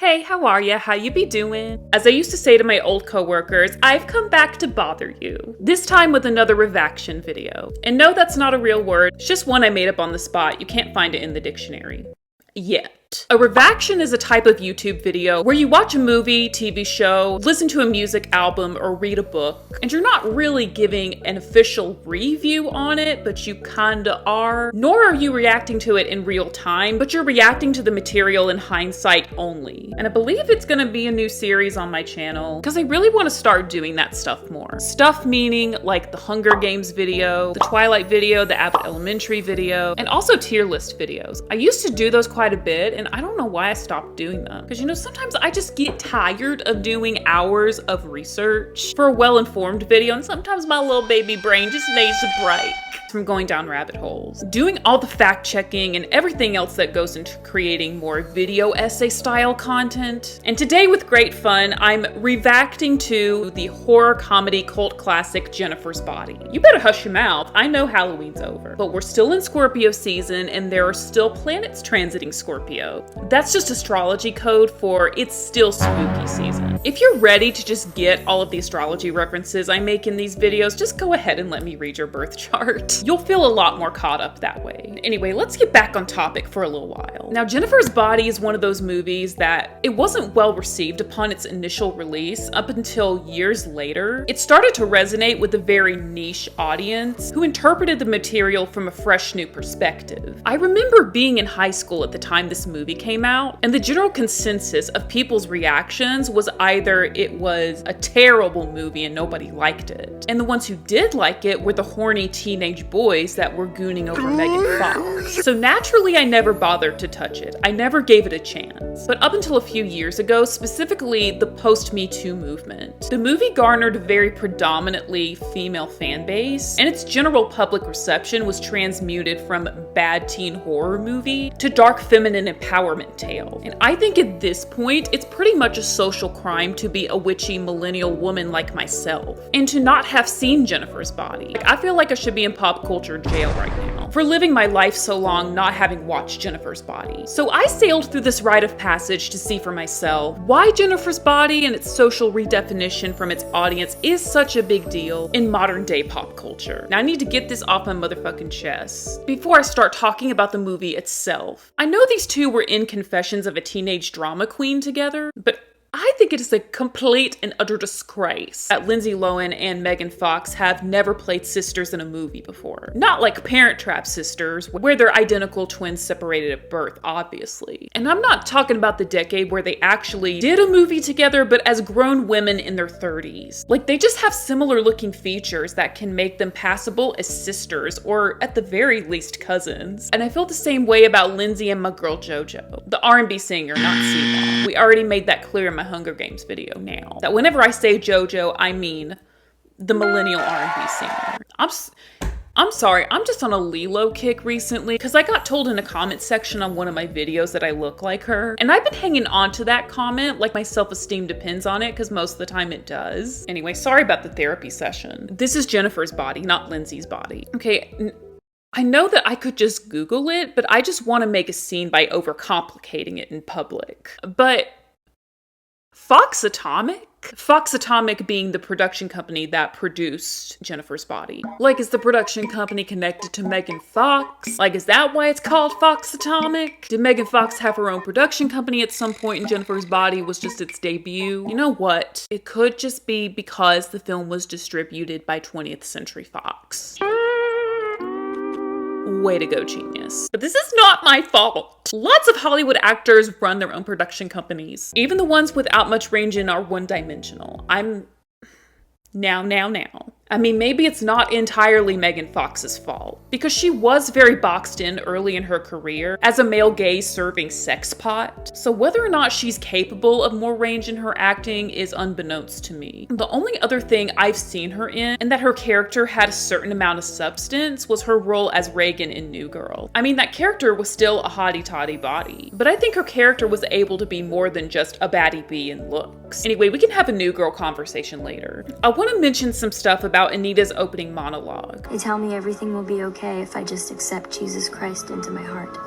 Hey, how are ya? How you be doing? As I used to say to my old coworkers, I've come back to bother you. This time with another revaction video. And no, that's not a real word. It's just one I made up on the spot. You can't find it in the dictionary. Yet. A revaction is a type of YouTube video where you watch a movie, TV show, listen to a music album, or read a book, and you're not really giving an official review on it, but you kinda are. Nor are you reacting to it in real time, but you're reacting to the material in hindsight only. And I believe it's gonna be a new series on my channel, because I really want to start doing that stuff more. Stuff meaning like the Hunger Games video, the Twilight video, the Abbott Elementary video, and also tier list videos. I used to do those quite a bit, and I don't know why I stopped doing them. Because you know, sometimes I just get tired of doing hours of research for a well-informed video, and sometimes my little baby brain just needs a break from going down rabbit holes. Doing all the fact checking and everything else that goes into creating more video essay style content. And today with great fun, I'm reacting to the horror comedy cult classic Jennifer's Body. You better hush your mouth. I know Halloween's over, but we're still in Scorpio season and there are still planets transiting Scorpio. That's just astrology code for it's still spooky season. If you're ready to just get all of the astrology references I make in these videos, just go ahead and let me read your birth chart. You'll feel a lot more caught up that way. Anyway, let's get back on topic for a little while. Now, Jennifer's Body is one of those movies that it wasn't well received upon its initial release up until years later. It started to resonate with a very niche audience who interpreted the material from a fresh new perspective. I remember being in high school at the time this movie came out, and the general consensus of people's reactions was either it was a terrible movie and nobody liked it, and the ones who did like it were the horny teenage boys that were gooning over Megan Fox. So naturally, I never bothered to touch it. I never gave it a chance. But up until a few years ago, specifically the post-Me Too movement, the movie garnered a very predominantly female fan base, and its general public reception was transmuted from bad teen horror movie to dark feminine empowerment tale. And I think at this point, it's pretty much a social crime to be a witchy millennial woman like myself, and to not have seen Jennifer's Body. Like, I feel like I should be in pop culture jail right now for living my life so long not having watched Jennifer's Body. So I sailed through this rite of passage to see for myself why Jennifer's Body and its social redefinition from its audience is such a big deal in modern day pop culture. Now I need to get this off my motherfucking chest before I start talking about the movie itself. I know these two were in Confessions of a Teenage Drama Queen together, but I think it is a complete and utter disgrace that Lindsay Lohan and Megan Fox have never played sisters in a movie before. Not like Parent Trap sisters, where they're identical twins separated at birth, obviously. And I'm not talking about the decade where they actually did a movie together, but as grown women in their 30s. Like, they just have similar looking features that can make them passable as sisters, or at the very least cousins. And I feel the same way about Lindsay and my girl JoJo, the R&B singer, not C-Law. We already made that clear in my Hunger Games video now, that whenever I say JoJo, I mean the millennial R&B singer. I'm sorry, I'm just on a Lilo kick recently because I got told in a comment section on one of my videos that I look like her, and I've been hanging on to that comment like my self-esteem depends on it, because most of the time it does. Anyway, sorry about the therapy session. This is Jennifer's Body, not Lindsay's Body. Okay, I know that I could just Google it, but I just want to make a scene by overcomplicating it in public. But Fox Atomic being the production company that produced Jennifer's Body. Like, is the production company connected to Megan Fox? Like, is that why it's called Fox Atomic? Did Megan Fox have her own production company at some point and Jennifer's Body was just its debut? You know what? It could just be because the film was distributed by 20th Century Fox. Way to go, genius. But this is not my fault. Lots of Hollywood actors run their own production companies. Even the ones without much range in are one-dimensional. Now. I mean, maybe it's not entirely Megan Fox's fault, because she was very boxed in early in her career as a male gaze serving sex pot. So whether or not she's capable of more range in her acting is unbeknownst to me. The only other thing I've seen her in, and that her character had a certain amount of substance, was her role as Reagan in New Girl. I mean, that character was still a hottie-toddy body, but I think her character was able to be more than just a baddie bee in looks. Anyway, we can have a New Girl conversation later. I want to mention some stuff about Anita's opening monologue. They tell me everything will be okay if I just accept Jesus Christ into my heart.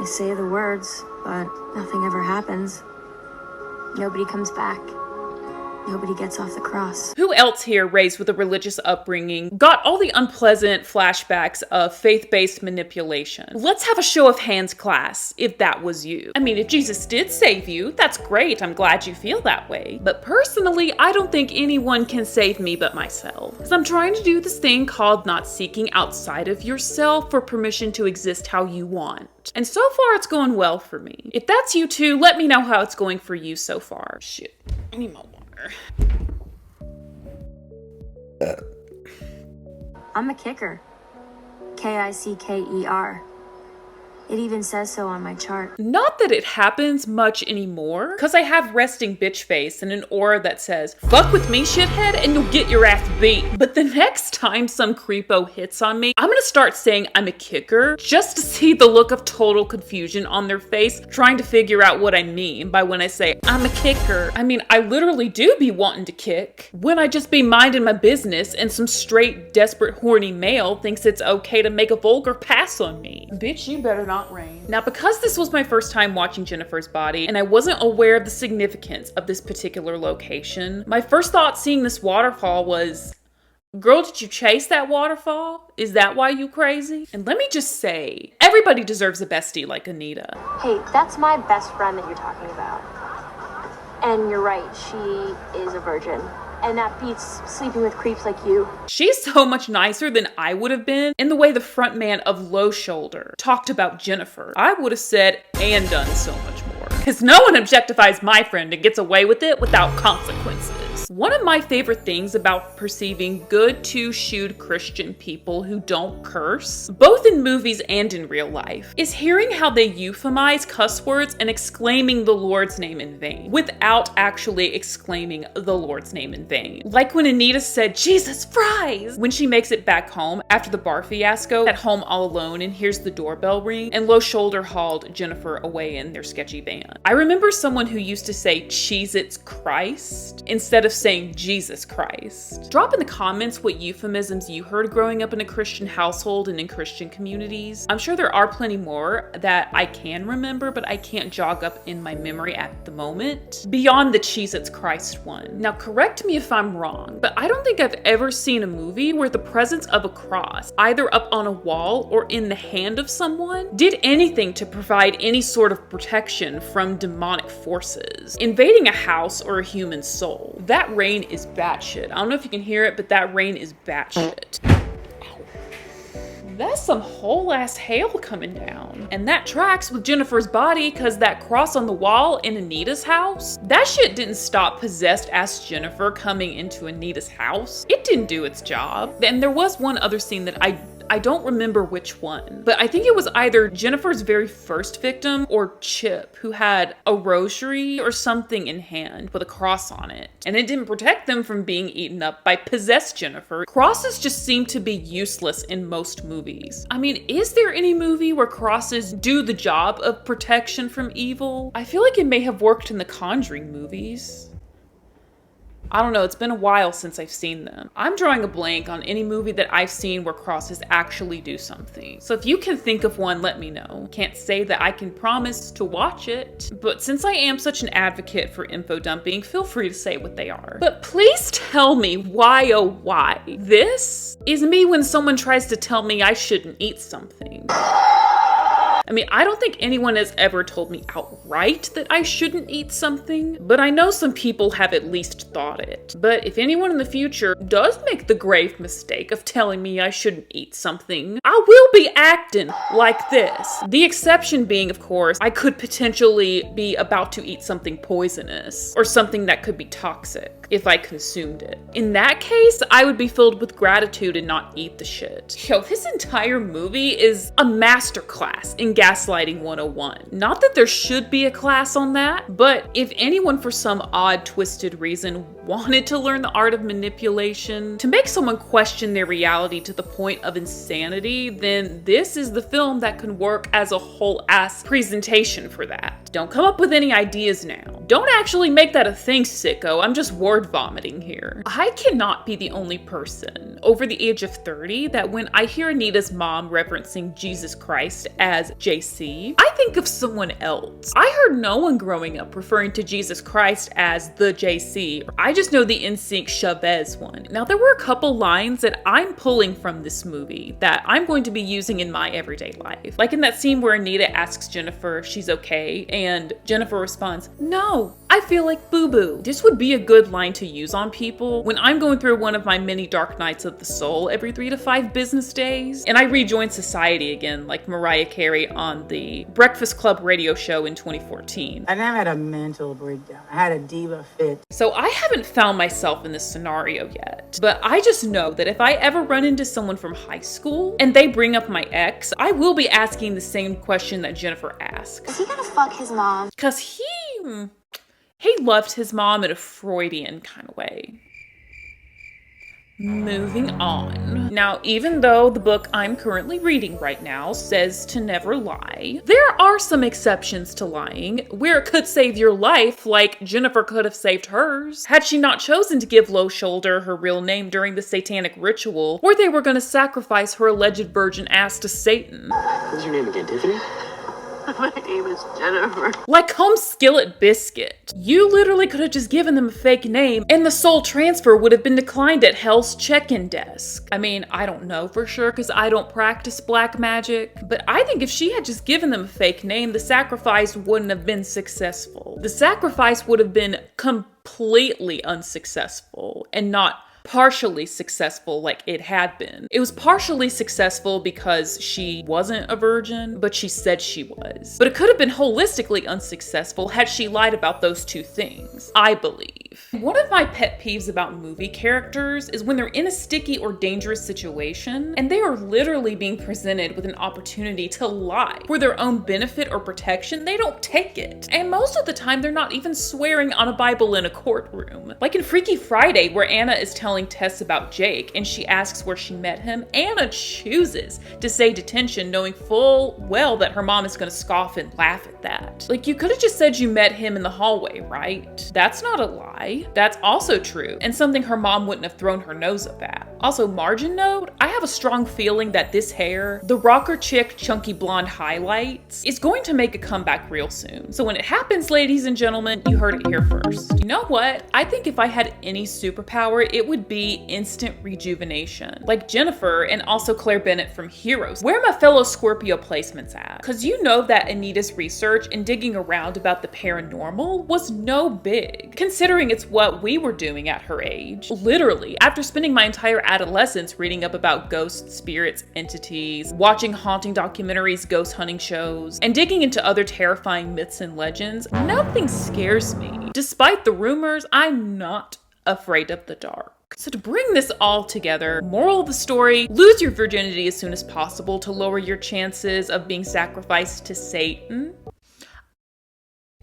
I say the words, but nothing ever happens. Nobody comes back. Nobody gets off the cross. Who else here, raised with a religious upbringing, got all the unpleasant flashbacks of faith-based manipulation? Let's have a show of hands, class, if that was you. I mean, if Jesus did save you, that's great. I'm glad you feel that way. But personally, I don't think anyone can save me but myself. Because I'm trying to do this thing called not seeking outside of yourself for permission to exist how you want. And so far, it's going well for me. If that's you too, let me know how it's going for you so far. Shit, I need my water. I'm a kicker. K-I-C-K-E-R. It even says so on my chart. Not that it happens much anymore, because I have resting bitch face and an aura that says, fuck with me, shithead, and you'll get your ass beat. But the next time some creepo hits on me, I'm gonna start saying I'm a kicker, just to see the look of total confusion on their face, trying to figure out what I mean by when I say, I'm a kicker. I mean, I literally do be wanting to kick, when I just be minding my business and some straight, desperate, horny male thinks it's okay to make a vulgar pass on me. Bitch, you better not rain. Now, because this was my first time watching Jennifer's Body and I wasn't aware of the significance of this particular location, my first thought seeing this waterfall was, girl, did you chase that waterfall? Is that why you crazy? And let me just say, everybody deserves a bestie like Anita. Hey, that's my best friend that you're talking about. And you're right, she is a virgin. And that beats sleeping with creeps like you. She's so much nicer than I would have been in the way the front man of Low Shoulder talked about Jennifer. I would have said and done so much more. Because no one objectifies my friend and gets away with it without consequences. One of my favorite things about perceiving good two-shoed Christian people who don't curse, both in movies and in real life, is hearing how they euphemize cuss words and exclaiming the Lord's name in vain, without actually exclaiming the Lord's name in vain. Like when Anita said, Jesus fries, when she makes it back home after the bar fiasco, at home all alone and hears the doorbell ring, and Low Shoulder hauled Jennifer away in their sketchy van. I remember someone who used to say Cheez-Its Christ instead of saying Jesus Christ. Drop in the comments what euphemisms you heard growing up in a Christian household and in Christian communities. I'm sure there are plenty more that I can remember, but I can't jog up in my memory at the moment, beyond the Cheez-Its Christ one. Now, correct me if I'm wrong, but I don't think I've ever seen a movie where the presence of a cross, either up on a wall or in the hand of someone, did anything to provide any sort of protection from demonic forces invading a house or a human soul. That rain is batshit. I don't know if you can hear it, but that rain is batshit. That's some whole ass hail coming down. And that tracks with Jennifer's Body, cause that cross on the wall in Anita's house, that shit didn't stop possessed ass Jennifer coming into Anita's house. It didn't do its job. And there was one other scene that I don't remember which one, but I think it was either Jennifer's very first victim or Chip, who had a rosary or something in hand with a cross on it, and it didn't protect them from being eaten up by possessed Jennifer. Crosses just seem to be useless in most movies. I mean, is there any movie where crosses do the job of protection from evil? I feel like it may have worked in the Conjuring movies. I don't know, it's been a while since I've seen them. I'm drawing a blank on any movie that I've seen where crosses actually do something. So if you can think of one, let me know. Can't say that I can promise to watch it, but since I am such an advocate for info dumping, feel free to say what they are. But please tell me why, oh why. This is me when someone tries to tell me I shouldn't eat something. I mean, I don't think anyone has ever told me outright that I shouldn't eat something, but I know some people have at least thought it. But if anyone in the future does make the grave mistake of telling me I shouldn't eat something, I will be acting like this. The exception being, of course, I could potentially be about to eat something poisonous or something that could be toxic if I consumed it. In that case, I would be filled with gratitude and not eat the shit. Yo, this entire movie is a masterclass in gaslighting 101. Not that there should be a class on that, but if anyone for some odd, twisted reason wanted to learn the art of manipulation to make someone question their reality to the point of insanity, then this is the film that can work as a whole ass presentation for that. Don't come up with any ideas now. Don't actually make that a thing, sicko. I'm just word vomiting here. I cannot be the only person over the age of 30 that when I hear Anita's mom referencing Jesus Christ as JC, I think of someone else. I heard no one growing up referring to Jesus Christ as the JC. I just know the NSYNC Chavez one. Now, there were a couple lines that I'm pulling from this movie that I'm going to be using in my everyday life. Like in that scene where Anita asks Jennifer if she's okay, and Jennifer responds, "No, I feel like boo-boo." This would be a good line to use on people when I'm going through one of my many dark nights of the soul every 3 to 5 business days, and I rejoin society again like Mariah Carey on the Breakfast Club radio show in 2014. I never had a mental breakdown. I had a diva fit. So I haven't found myself in this scenario yet, but I just know that if I ever run into someone from high school and they bring up my ex, I will be asking the same question that Jennifer asked. Is he gonna fuck his mom? Cause he loved his mom in a Freudian kind of way. Moving on. Now, even though the book I'm currently reading right now says to never lie, there are some exceptions to lying where it could save your life, like Jennifer could have saved hers had she not chosen to give Low Shoulder her real name during the satanic ritual where they were going to sacrifice her alleged virgin ass to Satan. What's your name again, Tiffany? My name is Jennifer. Like home skillet biscuit. You literally could have just given them a fake name and the soul transfer would have been declined at Hell's check-in desk. I mean, I don't know for sure because I don't practice black magic, but I think if she had just given them a fake name, the sacrifice wouldn't have been successful. The sacrifice would have been completely unsuccessful and not partially successful like it had been. It was partially successful because she wasn't a virgin, but she said she was. But it could have been holistically unsuccessful had she lied about those two things, I believe. One of my pet peeves about movie characters is when they're in a sticky or dangerous situation and they are literally being presented with an opportunity to lie for their own benefit or protection, they don't take it. And most of the time they're not even swearing on a Bible in a courtroom. Like in Freaky Friday, where Anna is telling Tess about Jake and she asks where she met him, Anna chooses to say detention knowing full well that her mom is going to scoff and laugh at that. Like, you could have just said you met him in the hallway, right? That's not a lie. That's also true and something her mom wouldn't have thrown her nose up at. Also, margin note, I have a strong feeling that this hair, the rocker chick chunky blonde highlights, is going to make a comeback real soon. So when it happens, ladies and gentlemen, you heard it here first. You know what? I think if I had any superpower, it would be instant rejuvenation. Like Jennifer and also Claire Bennett from Heroes. Where are my fellow Scorpio placements at? Cause you know that Anita's research and digging around about the paranormal was no big, considering it's what we were doing at her age. Literally, after spending my entire adolescence reading up about ghosts, spirits, entities, watching haunting documentaries, ghost hunting shows, and digging into other terrifying myths and legends, nothing scares me. Despite the rumors, I'm not afraid of the dark. So to bring this all together, moral of the story, lose your virginity as soon as possible to lower your chances of being sacrificed to Satan.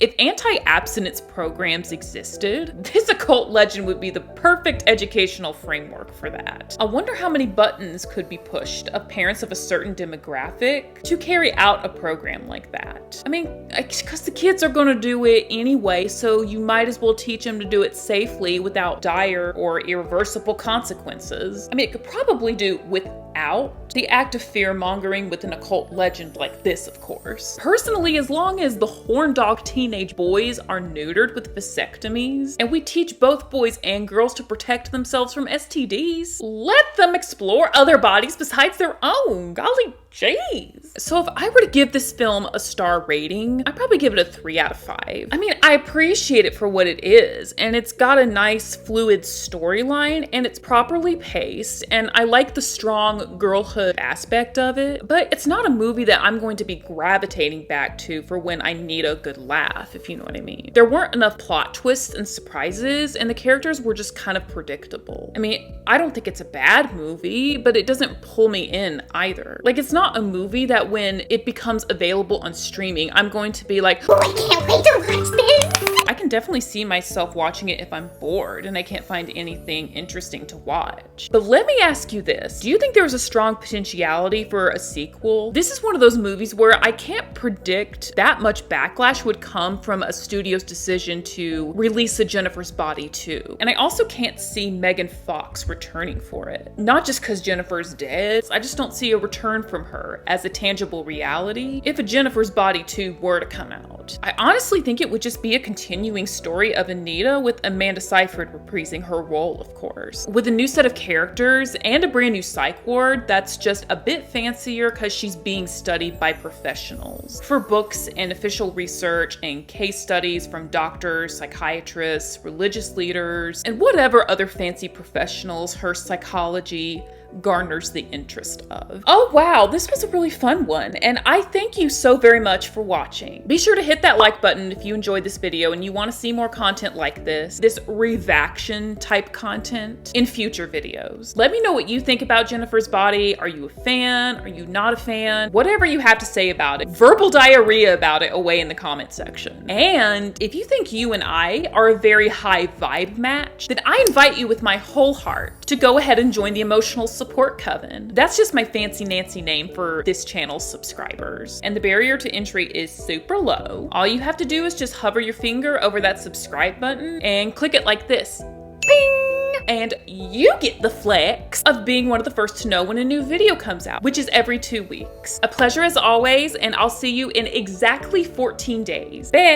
If anti-abstinence programs existed, this occult legend would be the perfect educational framework for that. I wonder how many buttons could be pushed of parents of a certain demographic to carry out a program like that. I mean, because the kids are gonna do it anyway, so you might as well teach them to do it safely without dire or irreversible consequences. I mean, it could probably do without the act of fear-mongering with an occult legend like this, of course. Personally, as long as the horn dog teenage boys are neutered with vasectomies, and we teach both boys and girls to protect themselves from STDs, let them explore other bodies besides their own. Golly jeez. So if I were to give this film a star rating, I'd probably give it a 3 out of 5. I mean, I appreciate it for what it is, and it's got a nice fluid storyline, and it's properly paced, and I like the strong girlhood aspect of it, but it's not a movie that I'm going to be gravitating back to for when I need a good laugh, if you know what I mean. There weren't enough plot twists and surprises, and the characters were just kind of predictable. I mean, I don't think it's a bad movie, but it doesn't pull me in either. Like, it's not a movie that when it becomes available on streaming, I'm going to be like, oh, I can't wait to watch this. I can can definitely see myself watching it if I'm bored and I can't find anything interesting to watch. But let me ask you this. Do you think there's a strong potentiality for a sequel? This is one of those movies where I can't predict that much backlash would come from a studio's decision to release a Jennifer's Body 2. And I also can't see Megan Fox returning for it. Not just because Jennifer's dead, I just don't see a return from her as a tangible reality if a Jennifer's Body 2 were to come out. I honestly think it would just be a continuing story of Anita with Amanda Seyfried reprising her role, of course. With a new set of characters and a brand new psych ward that's just a bit fancier because she's being studied by professionals. For books and official research and case studies from doctors, psychiatrists, religious leaders, and whatever other fancy professionals her psychology garners the interest of. Oh wow, this was a really fun one, and I thank you so very much for watching. Be sure to hit that like button if you enjoyed this video and you want to see more content like this revaction type content in future videos. Let me know what you think about Jennifer's Body. Are you a fan? Are you not a fan? Whatever you have to say about it. Verbal diarrhea about it away in the comment section. And if you think you and I are a very high vibe match, then I invite you with my whole heart to go ahead and join the emotional support coven. That's just my fancy Nancy name for this channel's subscribers. And the barrier to entry is super low. All you have to do is just hover your finger over that subscribe button and click it like this. Ping! And you get the flex of being one of the first to know when a new video comes out, which is every 2 weeks. A pleasure as always, and I'll see you in exactly 14 days. Bye!